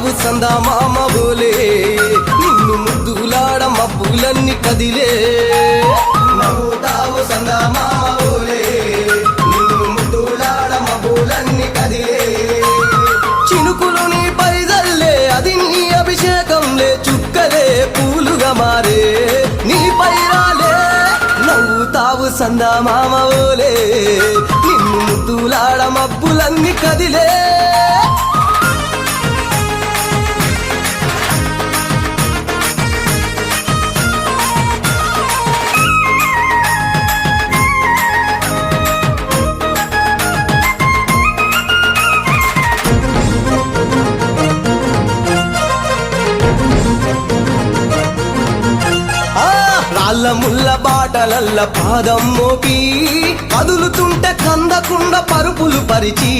నవ్వుతావు సందా మామ బోలే నిన్ను ముద్దులాడ మబ్బులన్నీ కదిలే నవ్వుతావు సందా మామ బోలే నిన్ను ముద్దులాడ మబ్బులన్నీ కదిలే చినుకులు నీ పైదల్లే అది నీ అభిషేకంలే చుక్కలే పూలుగా మారే నీ పైరాలే నవ్వుతావు సందా మామ బోలే నిన్ను ముద్దులాడ మబ్బులన్నీ కదిలే రాళ్ళ ముళ్ళ బాటలల్ల పాదం మోపి కదులుతుంటే కందకుండా పరుపులు పరిచి